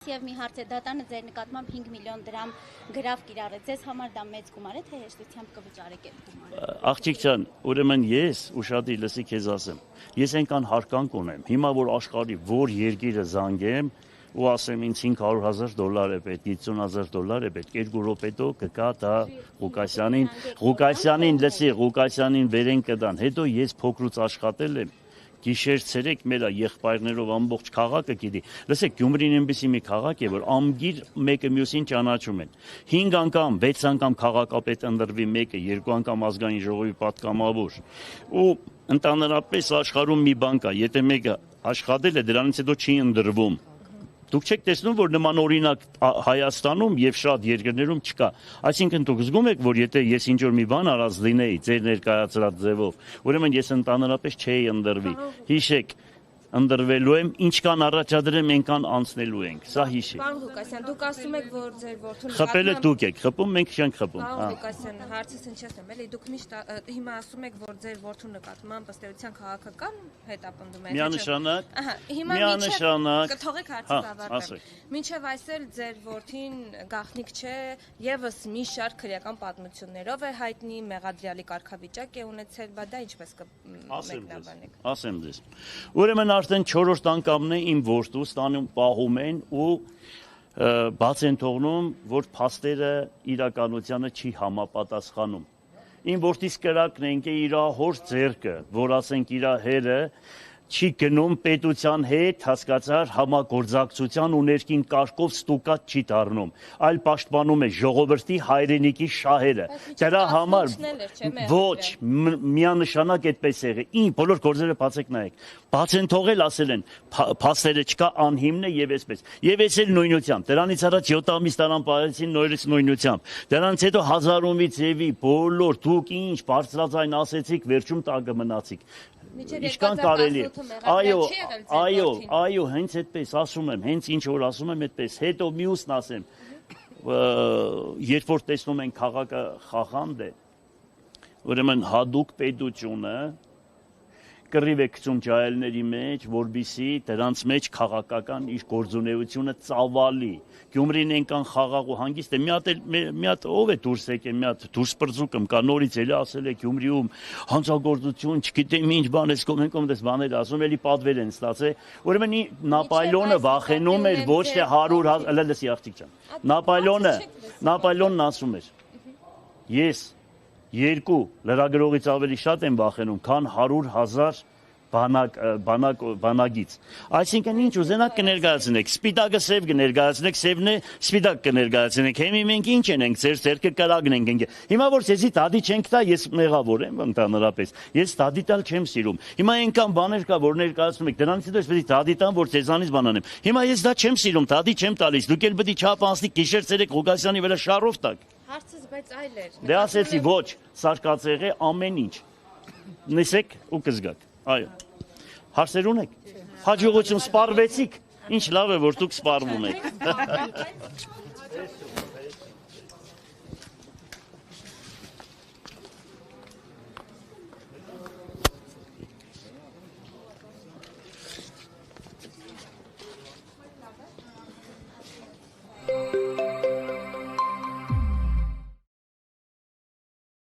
Եվ մի հարց է, դատանը ձեր նկատմամբ 5 միլիոն դրամ գրավ կիրառեց, ձեզ համար դա մեծ գումար է, թե հեշտությամբ կվճարեք այդ գումարը։ Աղջիկ ջան, ուրեմն ես ուշադիր լսի քեզ ասեմ, ես այնքան հարկանք ունեմ, հիմա որ աշխարհի որ երկիրը զանգեմ ու ասեմ ինձ $500,000 է պետք, $50,000 է պետք, 2 րոպետո կգա դա Ղուկասյանին լսի, Ղուկասյանին վերեն կդան, հետո ես փոքրուց աշխատել եմ Գիշեր ցերեկ մեր եղբայրներով ամբողջ քաղաքը գիտի։ Լսեք, Գյումրին այնպեսի մի քաղաք է, որ ամգիր մեկը մյուսին ճանաչում են։ 5 անգամ, 6 անգամ քաղաքապետ ընտրվի մեկը, 2 անգամ ազգային ժողովի պատգամավոր։ Ու ընդհանրապես աշխարհում մի բան կա, եթե մեկը աշխատել է, դրանից հետո չի ընտրվում։ Դուք չեք տեսնում, որ նման օրինակ Հայաստանում եւ շատ երկրներում չկա։ Այսինքն դուք զգում եք, որ եթե ես ինչ-որ մի բան արած լինեի ձեր ներկայացրած ձևով, ուրեմն ես ընդհանրապես չէի ընտրվի։ Հիշեք, ընտրվելու եմ, ինչքան առաջադրեմ, այնքան անցնելու ենք։ Սա հիշեք։ Պարոն Ղուկասյան, դուք ասում եք, որ ձեր որդուն խփելը դուք եք խփում, մենք չենք խփում։ Պարոն Ղուկասյան, հարցս ինչպես եմ, էլի դուք միշտ հիմա ասում եք, որ ձեր որդու նկատմամբ ըստ էության քաղաքական հետապնդում եք։ Միանշանակ։ Ահա, հիմա միանշանակ։ Կթողեք հարցը ավարտեմ։ Մինչև այսօր ձեր որդին գաղտնիք չէ, եւս մի շարք քրեական պատմություններով է հայտնի, մեղադրյալի կարգավիճակ է ունեցել, բայց դա ինչպես կմեկնաբանեք։ Ասեմ ձեզ։ Ուրեմն արդեն 4-րդ անգամն է իմ որդու ստանում պահում են ու բաց են թողնում, որ փաստերը իրականությանը չի համապատասխանում։ Իմ որդիս կրակն է ընկե իր հոր ձեռքը, որ ասենք իր հերը չի գնում պետության հետ, հասկացար, համագործակցության ու ներքին կարգով ստուկած չի դառնում, այլ պաշտպանում է ժողովրդի հայրենիքի շահերը։ Դրա համար ոչ, միանշանակ այդպես եղել։ Իմ բոլոր գործերը բացեք նայեք։ Բաց են թողել, ասել են, փաստերը չկա, անհիմն է եւ այսպես։ Եվ այս էլ նույնությամբ։ Դրանից առաջ 7 ամիս տարան պահեցին նորից նույնությամբ։ Դրանից հետո 1000-ից եւի բոլոր դուք ինչ բարձրաձայն ասեցիք, վերջում տակը մնացիք։ Ինչքան կարելի է։ Այո, հենց այդպես ասում եմ, հենց ինչ որ ասում եմ այդպես։ Հետո մյուսն ասեմ, երբ որ տեսնում են քաղաքը խախանդ է, ուրեմն հadoop պետությունը կռիվ է գցում ջահելների մեջ, որբիսի դրանց մեջ քաղաքական իր գործունեությունը ծավալի։ Գյումրին այնքան խաղաղ ու հանգիստ է։ Մի հատ ով է դուրս եկել, մի հատ դուրս բրձուկում կա, նորից էլի ասել է Գյումրիում հանցագործություն, չգիտեմ ինչ բան, այս կողմեն դες բաներ ասում, էլի պատվեր են ստացել։ Ուրեմն Նապոլեոնը վախենում էր ոչ թե 100,000, լսի աղջիկ ջան։ Նապոլեոնն ասում էր. Ես 2 լրագրողից ավելի շատ եմ վախենում, քան 100,000 բանագից։ Այսինքն ինչ ուզենաք կներկայացնեք, սպիտակը սև կներկայացնեք, սևն է սպիտակ կներկայացնեք։ Հիմա մենք ինչ ենք, ձեր ձեռքը կրակն ենք ընկել։ Հիմա որ ցեզի դադի չենք տա, ես մեղավոր եմ ընդհանրապես։ Ես դադի տալ չեմ սիրում։ Հիմա այնքան բաներ կա, որ ներկայացնում եք, դրանից հետո ես պետք է դադի տամ, որ ձեզանից բան անեմ։ Հիմա ես դա չեմ սիրում, դադի չեմ տալիս։ Դուք էլ պետք է չափ անցնի գիշեր ցերեկ Ղուկասյանի վրա շարով տակ։ Հարցս բայց այլ էր։ Դե ասեցի ոչ, սարկածեղ է ամեն ինչ։ Նսեք ու կզգաք։ Այո։ Հարցեր ունեք։ Հաջողություն սպառվեցիք։ Ինչ լավ է, որ դուք սպառվում եք։